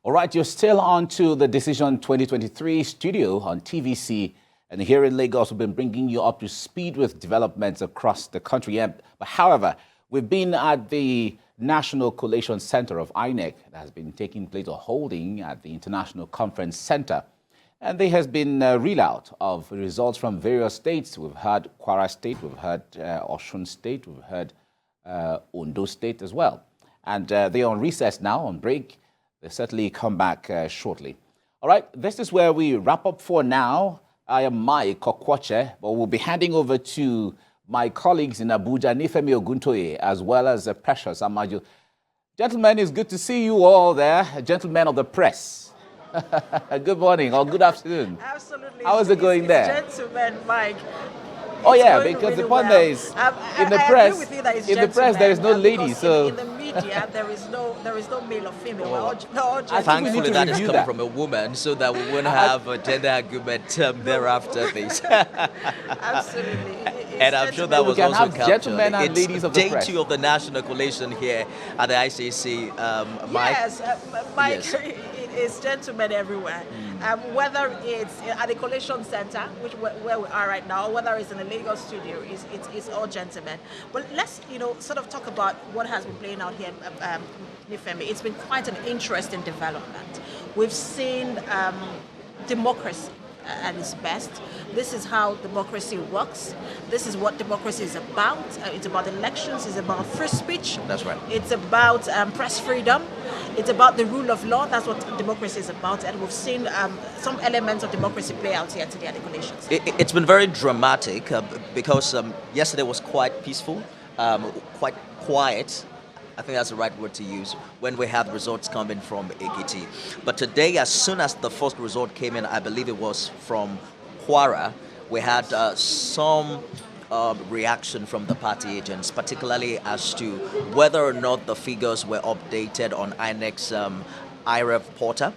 All right, you're still on to the Decision 2023 studio on TVC. And here in Lagos, we've been bringing you up to speed with developments across the country. But however, we've been at the National Collation Center of INEC that has been taking place or holding at the International Conference Center. And there has been a readout of results from various states. We've heard Kwara State, we've heard Osun State, we've heard Ondo State as well. And they're on recess now, on break. They'll certainly come back shortly. All right, this is where we wrap up for now. I am Mike Kokwache, but we'll be handing over to my colleagues in Abuja, Nifemi Oguntoye, as well as Precious Amaju. Gentlemen, it's good to see you all there, gentlemen of the press. Good morning or good afternoon. Absolutely. How is it going there? Gentlemen, Mike. Oh yeah, because the point there is in the press there is no lady, so in the media there is no male or female. Thankfully, that is coming from a woman, so that we won't have a gender argument thereafter this. Absolutely. And I'm sure that was also captured. Gentlemen and ladies of the Day press. 2 of the National Collation here at the ICC. Mike? Yes, Mike. Yes. It's gentlemen everywhere. Whether it's at the Collation Center, where we are right now, whether it's in the Lagos studio, it's all gentlemen. But let's sort of talk about what has been playing out here, Nifemi. It's been quite an interesting development. We've seen democracy at its best. This is how democracy works. This is what democracy is about. It's about elections. It's about free speech. That's right. It's about press freedom. It's about the rule of law. That's what democracy is about. And we've seen some elements of democracy play out here today at the Collation. It's been very dramatic because yesterday was quite peaceful, quite quiet. I think that's the right word to use, when we had results coming from Ekiti. But today, as soon as the first result came in, I believe it was from Kwara, we had some reaction from the party agents, particularly as to whether or not the figures were updated on INEC's IREV portal,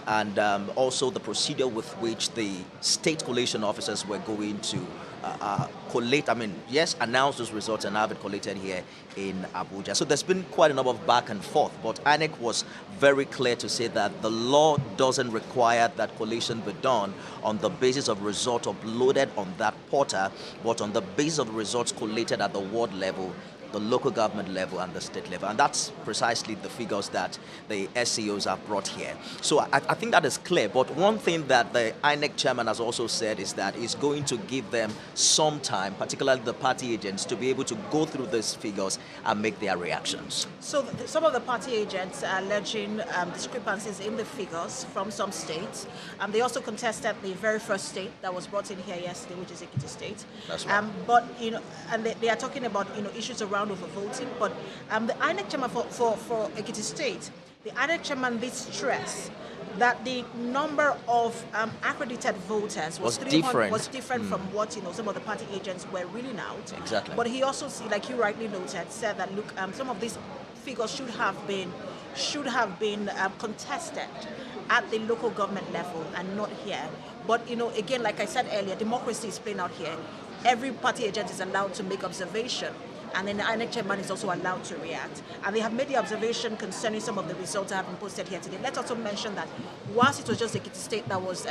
and also the procedure with which the state collation officers were going to collate, announce those results and have it collated here in Abuja. So there's been quite a number of back and forth, but INEC was very clear to say that the law doesn't require that collation be done on the basis of results uploaded on that portal, but on the basis of results collated at the ward level, the local government level and the state level. And that's precisely the figures that the SEOs have brought here. So I think that is clear. But one thing that the INEC chairman has also said is that he's going to give them some time, particularly the party agents, to be able to go through these figures and make their reactions. So some of the party agents are alleging discrepancies in the figures from some states. They also contested the very first state that was brought in here yesterday, which is Ekiti State. That's right. But and they are talking about issues around overvoting. But the INEC chairman for Ekiti State, the INEC chairman did stress that the number of accredited voters was different from what some of the party agents were reeling out. Exactly. But he also, like you rightly noted, said that look, some of these figures should have been contested at the local government level and not here. But again, like I said earlier, democracy is playing out here. Every party agent is allowed to make observation, and then the INEC chairman is also allowed to react. And they have made the observation concerning some of the results that have been posted here today. Let's also mention that whilst it was just Ekiti State that was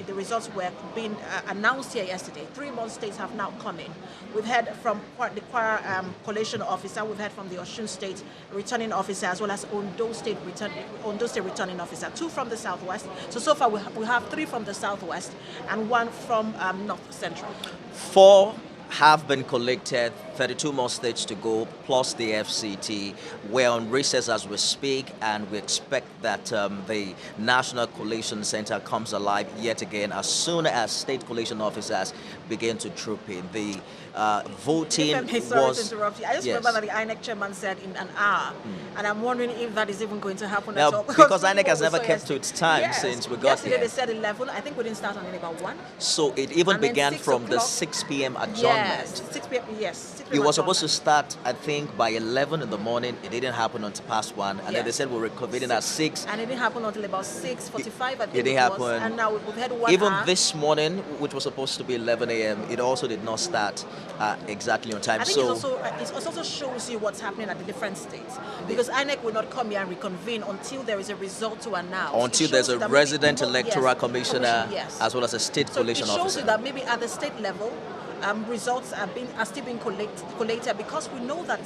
the results were being announced here yesterday, 3 more states have now come in. We've heard from the Kwara collation officer, we've heard from the Osun State returning officer, as well as Ondo State returning officer, 2 from the southwest. So far we have 3 from the southwest and 1 from north central. 4 have been collected, 32 more states to go, plus the FCT. We're on recess as we speak, and we expect that the National Collation Center comes alive yet again as soon as state collation officers begin to troop in. The voting sorry was... to interrupt you. I just remember that the INEC chairman said in an hour, and I'm wondering if that is even going to happen now, at all. Because INEC has never kept to its time since we got yesterday here. They said 11. I think we didn't start on about 1. So it even And then began 6 from the o'clock. 6 p.m. adjournment. Yes, 6 p.m. Yes, It was supposed to start, I think, by 11 in the morning. It didn't happen until past 1. And then they said we'll reconvene at 6. And it didn't happen until about 6:45, I think it didn't happen. was. And now we've had 1 Even hour. this morning, which was supposed to be 11 a.m., it also did not start exactly on time. I think it also shows you what's happening at the different states. Because INEC will not come here and reconvene until there is a result to announce. Until there's a resident electoral commissioner, yes, as well as a state collation officer. It shows officer. you that maybe at the state level, results are still being collated, because we know that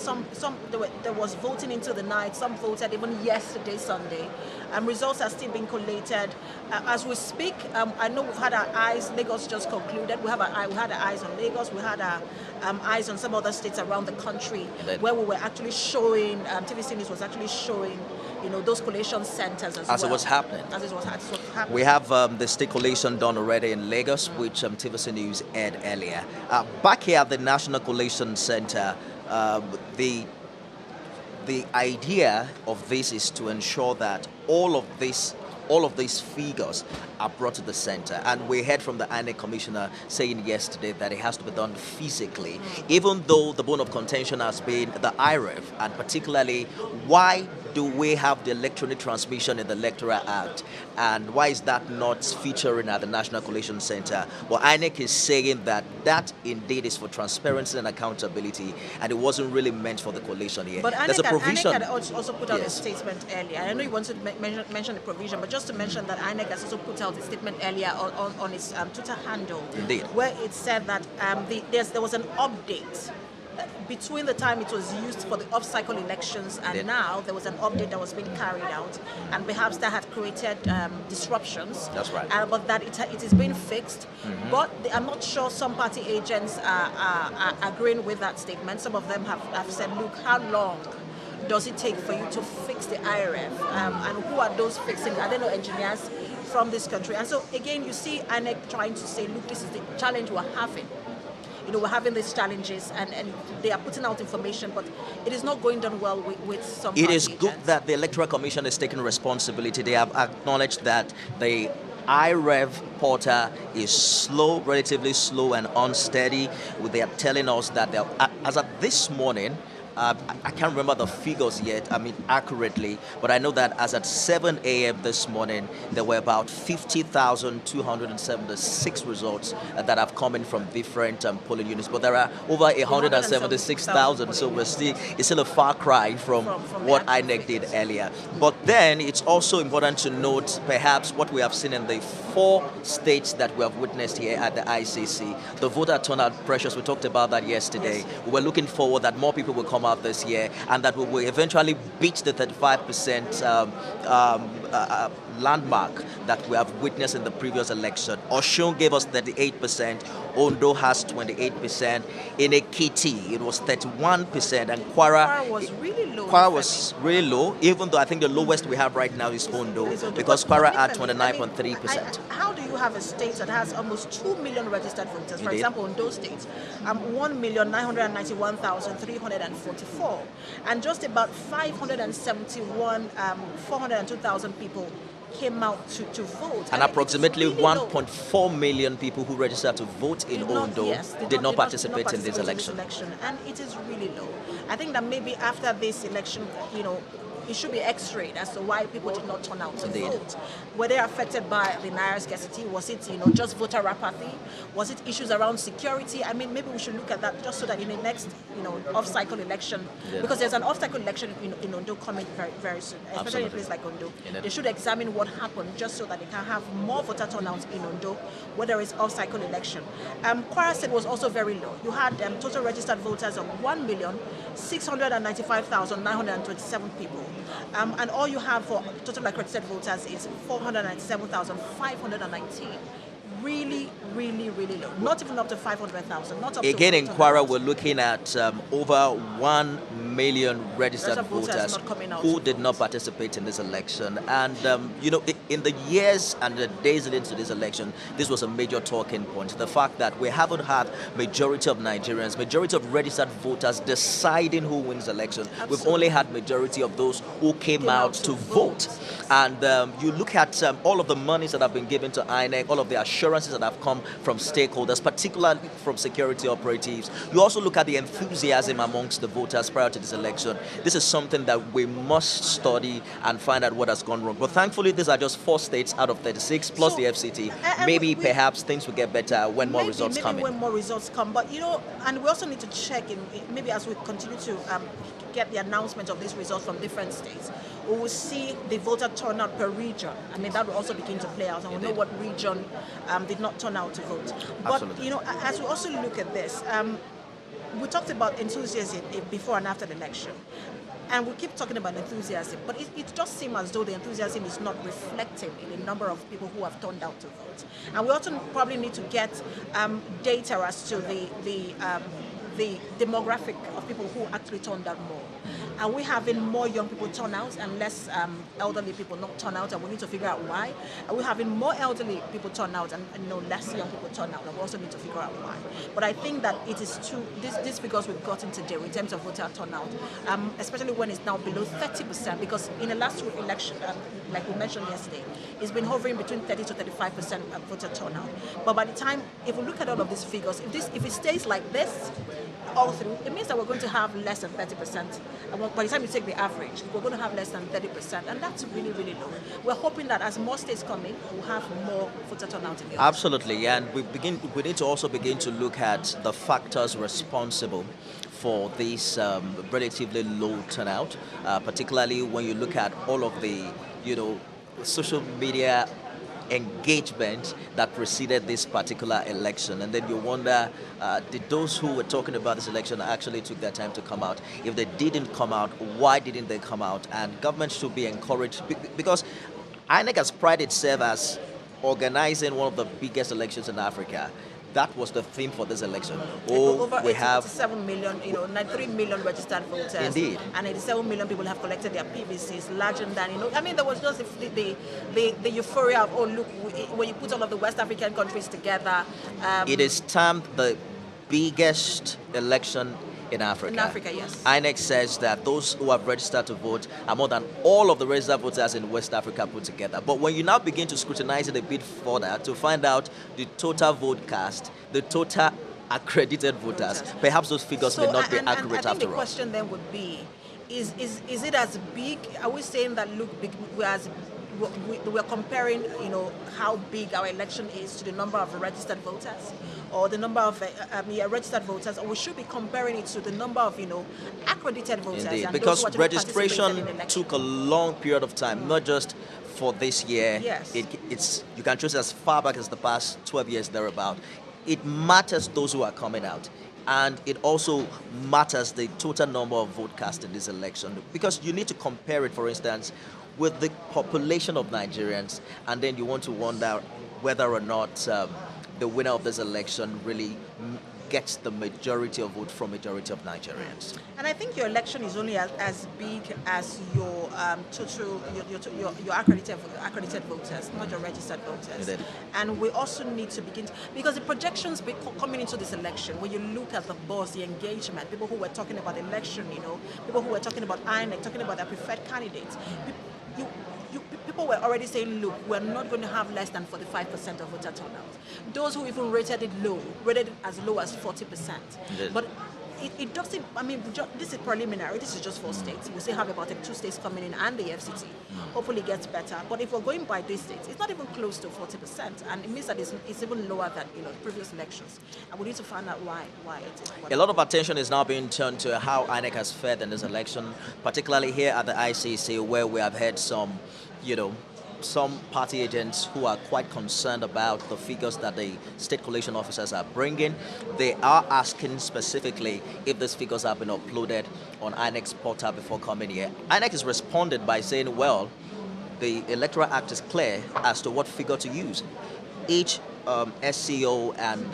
there was voting into the night. Some voted even yesterday, Sunday. Results are still being collated as we speak. I know we've had our eyes. Lagos just concluded. We had our eyes on Lagos. We had our eyes on some other states around the country, where we were actually showing. TVC News was actually showing, those collation centers as it was happening. As it was happening. We have the state collation done already in Lagos, which TVC News aired earlier. Back here at the National Collation Center, the idea of this is to ensure that all of these figures are brought to the center. And we heard from the INEC commissioner saying yesterday that it has to be done physically, even though the bone of contention has been the IREV, and particularly why do we have the electronic transmission in the Electoral Act, and why is that not featuring at the National Collation Center? Well, INEC is saying that indeed is for transparency and accountability, and it wasn't really meant for the collation here. But there's a provision. INEC had also put out a statement earlier. I know you wanted to mention the provision, but just to mention that INEC has also put out a statement earlier on its Twitter handle, Indeed, where it said that there was an update between the time it was used for the off-cycle elections and now. There was an update that was being carried out, and perhaps that had created disruptions. That's right. But that it is being fixed. But I'm not sure some party agents are agreeing with that statement. Some of them have said, look, how long does it take for you to fix the IRF? And who are those fixing? Are there no engineers from this country? And so again, you see INEC trying to say, look, this is the challenge we're having. We're having these challenges, and they are putting out information, but it is not going down well with some It is agents. good that the Electoral Commission is taking responsibility. They have acknowledged that the IREV portal is slow, relatively slow and unsteady. They are telling us that as of this morning, I can't remember the figures yet, accurately, but I know that as at 7 a.m. this morning, there were about 50,276 results that have come in from different polling units, but there are over 176,000, so it's still a far cry from what INEC did earlier. But then it's also important to note perhaps what we have seen in the 4 states that we have witnessed here at the ICC. The voter turnout pressures, we talked about that yesterday. Yes. We were looking forward that more people will come out this year, and that we will eventually beat the 35% landmark that we have witnessed in the previous election. Osun gave us 38%, Ondo has 28%, in Ekiti it was 31%, and Kwara was really low. Kwara was really low, even though I think the lowest we have right now is Ondo, because Kwara had 29.3%. How do you have a state that has almost 2 million registered voters? For example, Ondo State, 1,991,344, and just about 402,000 people came out to vote. And approximately really 1.4 million people who registered to vote in Ondo did not participate in this election. And it is really low. I think that maybe after this election, it should be x-rayed as to why people did not turn out to vote. Were they affected by the Naira scarcity? Was it, just voter apathy? Was it issues around security? Maybe we should look at that just so that in the next, off-cycle election, because there's an off-cycle election in Ondo coming very, very soon, especially in a place like Ondo. They should examine what happened just so that they can have more voter turnout in Ondo, where there is off-cycle election. Kwara State was also very low. You had total registered voters of 1,695,927 people. And all you have for total accredited voters is 497,519. Really, really, really low. Not even up to 500,000. Not up Again, to in Kwara, we're looking at over 1 million registered voters who did not participate in this election. And, in the years and the days leading to this election, this was a major talking point. The fact that we haven't had majority of Nigerians, majority of registered voters deciding who wins the election. Absolutely. We've only had majority of those who came out to vote. And you look at all of the monies that have been given to INEC, all of the assurances assurances that have come from stakeholders, particularly from security operatives. You also look at the enthusiasm amongst the voters prior to this election. This is something that we must study and find out what has gone wrong. But thankfully, these are just 4 states out of 36, plus the FCT. Maybe perhaps things will get better when more results come in. Maybe when more results come. But, and we also need to check, maybe as we continue to get the announcement of these results from different states, we will see the voter turnout per region. I mean, that will also begin to play out, and we'll know what region did not turn out to vote. But, Absolutely. as we also look at this, we talked about enthusiasm before and after the election. And we keep talking about enthusiasm, but it just seems as though the enthusiasm is not reflecting in the number of people who have turned out to vote. And we also probably need to get data as to the demographic of people who actually turned out more. And we're having more young people turn out and less elderly people not turn out, and we need to figure out why. And we're having more elderly people turn out and less young people turn out, and we also need to figure out why. But I think that it is true, these figures we've gotten today in terms of voter turnout, especially when it's now below 30%, because in the last election, like we mentioned yesterday, it's been hovering between 30 to 35% voter turnout. But by the time, if we look at all of these figures, if it stays like this all through, it means that we're going to have less than 30%. And by the time you take the average, we're going to have less than 30%, and that's really, really low. We're hoping that as more states come in, we'll have more voter turnout in the Absolutely, and we need to also begin to look at the factors responsible for this relatively low turnout, particularly when you look at all of the, social media engagement that preceded this particular election, and then you wonder, did those who were talking about this election actually took their time to come out? If they didn't come out, why didn't they come out? And government should be encouraged, because INEC has prided itself as organizing one of the biggest elections in Africa. That was the theme for this election. We have 7 million, 93 million registered voters. Indeed. And 87 million people have collected their PVCs, larger than, I mean, there was just the euphoria of, look, when you put all of the West African countries together. It is termed the biggest election in Africa. In Africa, yes. INEC says that those who have registered to vote are more than all of the registered voters in West Africa put together. But when you now begin to scrutinize it a bit further to find out the total vote cast, the total accredited voters, perhaps those figures may not be accurate and I think after all. The question then would be, is it as big? Are we saying that, look, we're comparing, how big our election is to the number of registered voters, or the number of registered voters, or we should be comparing it to the number of, accredited voters? Indeed, and because those who registration took a long period of time, not just for this year. Yes. It's you can trace as far back as the past 12 years thereabout. It matters those who are coming out. And it also matters the total number of vote cast in this election, because you need to compare it, for instance, with the population of Nigerians, and then you want to wonder whether or not the winner of this election really gets the majority of vote from majority of Nigerians. And I think your election is only as big as your total, your accredited voters, not your registered voters. Indeed. And we also need to begin because the projections coming into this election, when you look at the buzz, the engagement, people who were talking about the election, people who were talking about INEC, talking about their preferred candidates, people were already saying, look, we're not going to have less than 45% of voter turnout. Those who even rated it as low as 40%. Indeed. But it doesn't, this is preliminary, this is just 4 states. We still have about 2 states coming in and the FCT. Hopefully it gets better. But if we're going by these states, it's not even close to 40%. And it means that it's even lower than previous elections. And we need to find out why it is. A lot of attention is now being turned to how INEC has fared in this election, particularly here at the ICC, where we have had some party agents who are quite concerned about the figures that the state collation officers are bringing. They are asking specifically if these figures have been uploaded on INEC's portal before coming here. INEC has responded by saying, well, the Electoral Act is clear as to what figure to use. Each SCO and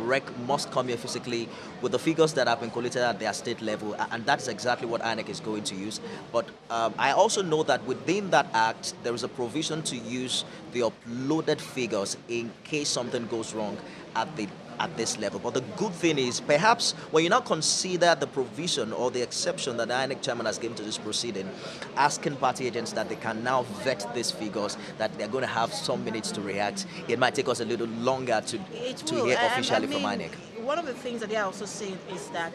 REC must come here physically with the figures that have been collated at their state level, and that's exactly what INEC is going to use. But I also know that within that act, there is a provision to use the uploaded figures in case something goes wrong at the at this level. But the good thing is, perhaps when you now consider the provision or the exception that the INEC chairman has given to this proceeding, asking party agents that they can now vet these figures, that they're going to have some minutes to react, it might take us a little longer to hear officially from INEC. One of the things that they are also saying is that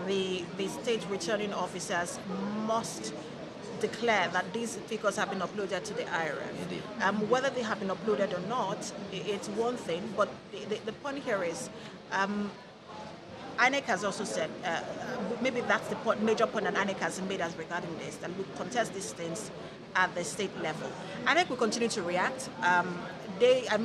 the state returning officers must declare that these figures have been uploaded to the IRF. Whether they have been uploaded or not, it's one thing, but the point here is INEC has also said, maybe that's the major point that INEC has made as regarding this, that we contest these things at the state level. INEC will continue to react. They have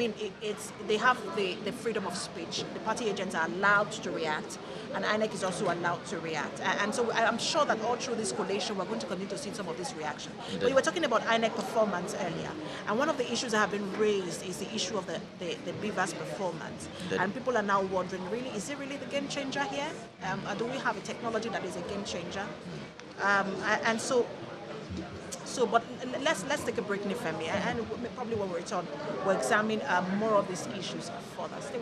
the freedom of speech. The party agents are allowed to react, and INEC is also allowed to react. And so I'm sure that all through this collation, we're going to continue to see some of this reaction. But you were talking about INEC performance earlier, and one of the issues that have been raised is the issue of the Beavers performance. And people are now wondering, really, is it really the game changer here? Or do we have a technology that is a game changer? But let's take a break, Nifemi, and probably when we return, we'll examine more of these issues further. Stay